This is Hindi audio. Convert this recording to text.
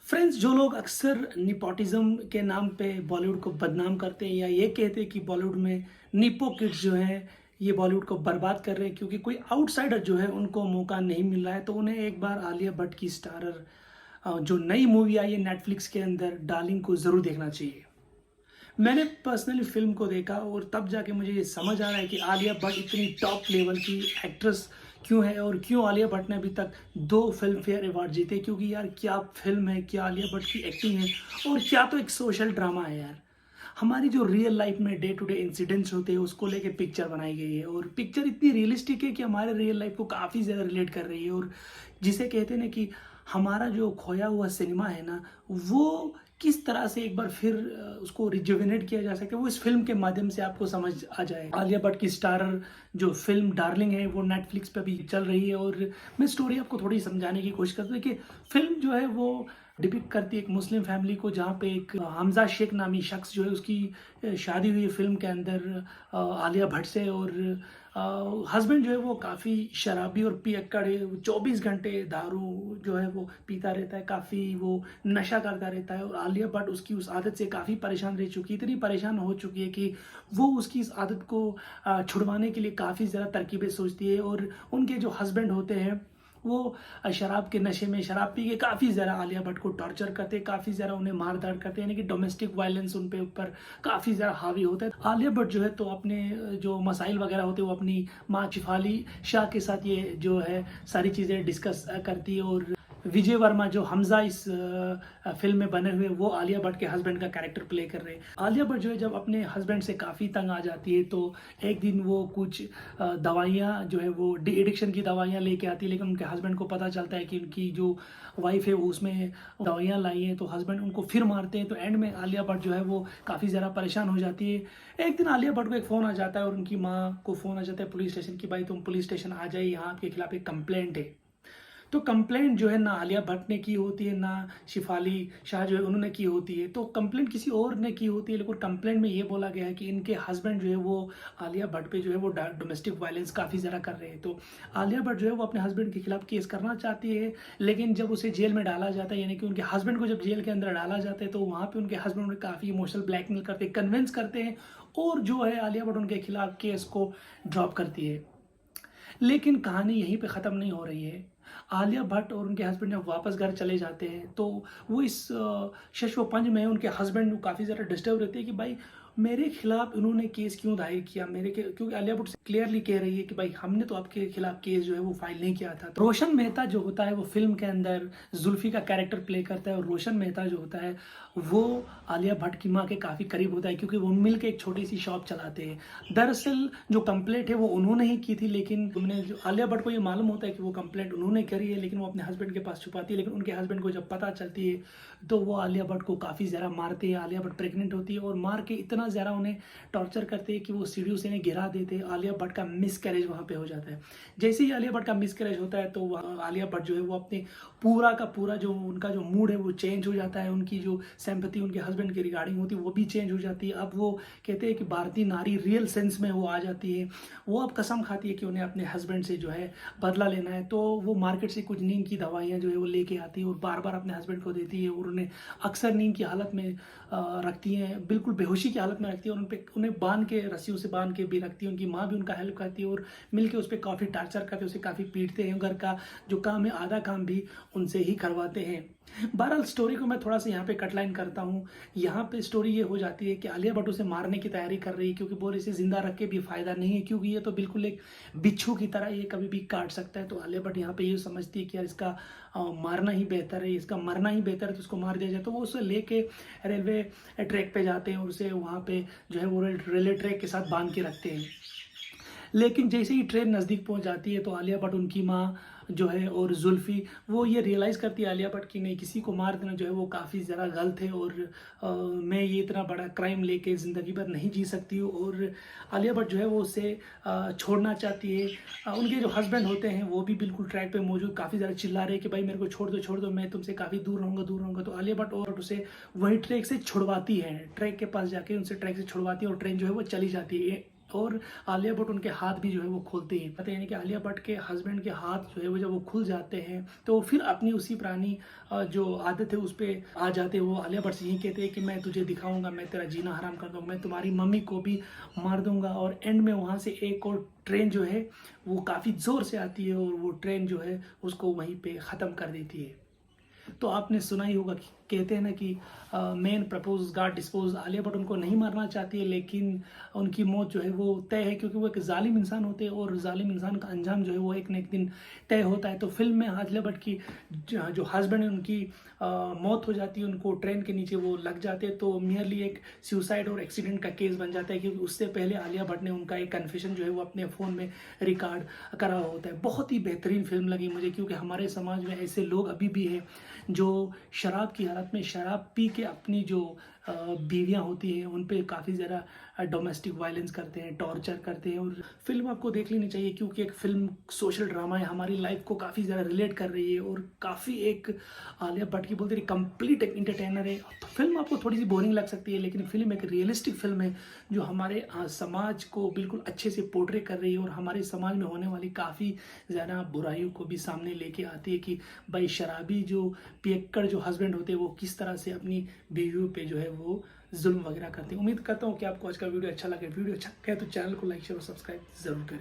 फ्रेंड्स, जो लोग अक्सर निपोटिज्म के नाम पे बॉलीवुड को बदनाम करते हैं या ये कहते हैं कि बॉलीवुड में निपो किड्स जो हैं ये बॉलीवुड को बर्बाद कर रहे हैं क्योंकि कोई आउटसाइडर जो है उनको मौका नहीं मिल रहा है, तो उन्हें एक बार आलिया भट्ट की स्टारर जो नई मूवी आई है नेटफ्लिक्स के अंदर डार्लिंग को ज़रूर देखना चाहिए। मैंने पर्सनली फ़िल्म को देखा और तब जाके मुझे ये समझ आ रहा है कि आलिया भट्ट इतनी टॉप लेवल की एक्ट्रेस क्यों है और क्यों आलिया भट्ट ने अभी तक 2 फ़िल्म फेयर अवार्ड जीते। क्योंकि यार क्या फ़िल्म है, क्या आलिया भट्ट की एक्टिंग है और क्या तो एक सोशल ड्रामा है यार। हमारी जो रियल लाइफ़ में डे टू डे इंसिडेंट्स होते हैं उसको लेके पिक्चर बनाई गई है और पिक्चर इतनी रियलिस्टिक है कि हमारे रियल लाइफ़ को काफ़ी ज़्यादा रिलेट कर रही है। और जिसे कहते हैं ना कि हमारा जो खोया हुआ सिनेमा है ना, वो किस तरह से एक बार फिर उसको रिजुविनेट किया जा सकता है, वो इस फ़िल्म के माध्यम से आपको समझ आ जाएगा। आलिया भट्ट की स्टारर जो फ़िल्म डार्लिंग है वो नेटफ्लिक्स पे भी चल रही है और मैं स्टोरी आपको थोड़ी समझाने की कोशिश करता हूँ। देखिए, फ़िल्म जो है वो डिपिक्ट करती है एक मुस्लिम फैमिली को, जहाँ पे एक हमज़ा शेख नामी शख्स जो है उसकी शादी हुई है फ़िल्म के अंदर आलिया भट्ट से। और हस्बैंड जो है वो काफ़ी शराबी और पियक्कड़ है, वो 24 घंटे दारू जो है वो पीता रहता है, काफ़ी वो नशा करता रहता है। और आलिया भट्ट उसकी उस आदत से काफ़ी परेशान रह चुकी है, इतनी परेशान हो चुकी है कि वो उसकी इस आदत को छुड़वाने के लिए काफ़ी ज़्यादा तरकीबें सोचती है। और उनके जो हस्बैंड होते हैं वो शराब के नशे में शराब पी के काफ़ी ज़्यादा आलिया भट्ट को टॉर्चर करते हैं, काफ़ी ज़्यादा उन्हें मार धाड़ करते हैं, यानी कि डोमेस्टिक वायलेंस उन पे ऊपर काफ़ी ज़्यादा हावी होता है। आलिया भट्ट जो है तो अपने जो मसाइल वगैरह होते हैं वो अपनी माँ शिफाली शाह के साथ ये जो है सारी चीज़ें डिस्कस करती है। और विजय वर्मा जो हमजा इस फ़िल्म में बने हुए वो आलिया भट्ट के हस्बैंड का कैरेक्टर प्ले कर रहे हैं। आलिया भट्ट जो है जब अपने हस्बैंड से काफ़ी तंग आ जाती है तो एक दिन वो कुछ दवाइयाँ जो है वो डी एडिक्शन की दवाइयाँ लेके आती है, लेकिन उनके हस्बैंड को पता चलता है कि उनकी जो वाइफ है वो उसमें दवाइयाँ लाई हैं, तो हस्बैंड उनको फिर मारते हैं। तो एंड में आलिया भट्ट जो है वो काफ़ी ज़्यादा परेशान हो जाती है। एक दिन आलिया भट्ट को एक फ़ोन आ जाता है और उनकी माँ को फ़ोन आ जाता है पुलिस स्टेशन की, भाई तुम पुलिस स्टेशन आ जाइए, यहाँ आपके खिलाफ़ एक कंप्लेंट है। तो कंप्लेंट जो है ना आलिया भट्ट ने की होती है ना शिफाली शाह जो है उन्होंने की होती है, तो कंप्लेंट किसी और ने की होती है। लेकिन कंप्लेंट में ये बोला गया है कि इनके हस्बैंड जो है वो आलिया भट्ट पे जो है वो डोमेस्टिक वायलेंस काफ़ी ज़्यादा कर रहे हैं। तो आलिया भट्ट जो है वो अपने हस्बैंड के खिलाफ केस करना चाहती है, लेकिन जब उसे जेल में डाला जाता है, यानी कि उनके हस्बैंड को जब जेल के अंदर डाला जाता है, तो वहाँ पर उनके हस्बैंड उन्हें काफ़ी इमोशनल ब्लैकमेल करते हैं, कन्विंस करते हैं और जो है आलिया भट्ट उनके खिलाफ केस को ड्रॉप करती है। लेकिन कहानी यहीं पे ख़त्म नहीं हो रही है। आलिया भट्ट और उनके हस्बैंड जब वापस घर चले जाते हैं तो वो इस शश्व-पंज में उनके हस्बैंड काफ़ी ज़्यादा डिस्टर्ब रहते हैं कि भाई मेरे खिलाफ इन्होंने केस क्यों दायर किया, मेरे के क्योंकि आलिया भट्ट क्लियरली कह रही है कि भाई हमने तो आपके खिलाफ केस जो है वो फाइल नहीं किया था। तो रोशन मेहता जो होता है वो फिल्म के अंदर जुल्फी का कैरेक्टर प्ले करता है और रोशन मेहता जो होता है वो आलिया भट्ट की माँ के काफ़ी करीब होता है, क्योंकि वो मिल के एक छोटी सी शॉप चलाते हैं। दरअसल जो कंप्लेंट है वो उन्होंने ही की थी, लेकिन उन्होंने जो आलिया भट्ट को ये मालूम होता है कि वो कंप्लेंट उन्होंने करी है, लेकिन वो अपने हस्बैंड के पास छुपाती है। लेकिन उनके हस्बैंड को जब पता चलती है तो वो आलिया भट्ट को काफ़ी ज़्यादा मारते हैं। आलिया भट्ट प्रेग्नेंट होती है और मार के इतना ज़्यादा उन्हें टॉर्चर करते हैं कि वो सीढ़ियों से इन्हें गिरा देते हैं। आलिया भट्ट का मिसकैरेज वहाँ पे हो जाता है। जैसे ही आलिया भट्ट का मिसकैरेज होता है तो आलिया भट्ट जो है वो अपने पूरा का पूरा जो उनका जो मूड है वो चेंज हो जाता है, उनकी जो सिंपैथी उनके हस्बैंड के रिगार्डिंग होती है वो भी चेंज हो जाती है। अब वो कहते हैं कि भारतीय नारी रियल सेंस में वो आ जाती है। वो अब कसम खाती है कि उन्हें अपने हस्बैंड से जो है बदला लेना है, तो वो मार्केट से कुछ नींद की दवाइयाँ जो है वो लेके आती है और बार बार अपने हस्बैंड को देती है और उन्हें अक्सर नींद की हालत में रखती हैं, बिल्कुल बेहोशी की हालत में रखती है और उन्हें बांध के रस्सियों से बांध के भी रखती है। उनकी माँ भी उनका हेल्प करती है और मिलके उस पर काफ़ी टार्चर करते हैं, उसे काफ़ी पीटते हैं, घर का जो काम है आधा काम भी उनसे ही करवाते हैं। बहरहाल स्टोरी को मैं थोड़ा सा यहाँ पे कटलाइन करता हूँ। यहाँ पे स्टोरी ये हो जाती है कि आलिया भट्ट उसे मारने की तैयारी कर रही है, क्योंकि बोल इसे जिंदा रख के भी फायदा नहीं है, क्योंकि ये तो बिल्कुल एक बिच्छू की तरह ये कभी भी काट सकता है। तो आलिया भट्ट यहाँ पे ये समझती है कि यार इसका मारना ही बेहतर है, इसका मरना ही बेहतर है, तो उसको मार दिया जाए। तो वो उसे लेके रेलवे ट्रैक पे जाते हैं और उसे वहाँ पे जो है वो रेलवे ट्रैक के साथ बांध के रखते हैं। लेकिन जैसे ही ट्रेन नज़दीक पहुंच जाती है तो आलिया भट्ट, उनकी माँ जो है और जुल्फ़ी, वो ये रियलाइज़ करती है आलिया भट्ट कि नहीं, किसी को मार देना जो है वो काफ़ी ज़्यादा गलत है और मैं ये इतना बड़ा क्राइम लेके ज़िंदगी भर नहीं जी सकती हूँ। और आलिया भट्ट जो है वो उसे छोड़ना चाहती है। उनके जो हस्बैंड होते हैं वो भी बिल्कुल ट्रैक पे मौजूद काफ़ी ज़्यादा चिल्ला रहे हैं कि भाई मेरे को छोड़ दो, मैं तुमसे काफ़ी दूर रहूँगा, दूर रहूँगा। तो आलिया भट्ट और उसे वही ट्रैक से छुड़वाती है, ट्रैक के पास जाके उनसे ट्रैक से छुड़वाती है और ट्रेन जो है वो चली जाती है। और आलिया भट्ट उनके हाथ भी जो है वो खोलते हैं, कहते हैं यानी कि आलिया भट्ट के हस्बैंड के हाथ जो है वो जब वो खुल जाते हैं तो फिर अपनी उसी पुरानी जो आदत है उस पर आ जाते हैं। वो आलिया भट्ट से यही कहते हैं कि मैं तुझे दिखाऊंगा, मैं तेरा जीना हराम कर दूंगा, मैं तुम्हारी मम्मी को भी मार दूंगा। और एंड में वहाँ से एक और ट्रेन जो है वो काफ़ी ज़ोर से आती है और वो ट्रेन जो है उसको वहीं पे ख़त्म कर देती है। तो आपने सुना ही होगा कि कहते हैं ना कि man propose God dispose. Alia Bhatt उनको नहीं मारना चाहती है लेकिन उनकी मौत जो है वो तय है, क्योंकि वो एक जालिम इंसान होते हैं और जालिम इंसान का अंजाम जो है वो एक न एक दिन तय होता है। तो फिल्म में आलिया भट्ट की जो हस्बैंड है उनकी मौत हो जाती है, उनको ट्रेन के नीचे वो लग जाते हैं। तो मियरली एक सुसाइड और एक्सीडेंट का केस बन जाता है, क्योंकि उससे पहले आलिया भट्ट ने उनका एक कन्फेशन जो है वो अपने फ़ोन में रिकॉर्ड करा होता है। बहुत ही बेहतरीन फिल्म लगी मुझे, क्योंकि हमारे समाज में ऐसे लोग अभी भी हैं जो शराब की हालत में शराब पी के अपनी जो बीवियां होती हैं उन पे काफ़ी ज़्यादा डोमेस्टिक वायलेंस करते हैं, टॉर्चर करते हैं। और फिल्म आपको देख लेनी चाहिए, क्योंकि एक फिल्म सोशल ड्रामा है, हमारी लाइफ को काफ़ी ज़्यादा रिलेट कर रही है और काफ़ी एक आलिया भट्ट की बोलते हैं कंप्लीट एक इंटरटेनर है। तो फिल्म आपको थोड़ी सी बोरिंग लग सकती है लेकिन फिल्म एक रियलिस्टिक फिल्म है जो हमारे समाज को बिल्कुल अच्छे से पोर्ट्रे कर रही है और हमारे समाज में होने वाली काफ़ी ज़्यादा बुराइयों को भी सामने लेके आती है कि भाई शराबी जो पियक्कड़ जो हस्बैंड होते हैं वो किस तरह से अपनी बीवियों पे जो है वो जुल्म वगैरह करते हैं। उम्मीद करता हूँ कि आपको आज का वीडियो अच्छा लगे। वीडियो अच्छा लगे तो चैनल को लाइक शेयर और सब्सक्राइब जरूर करें।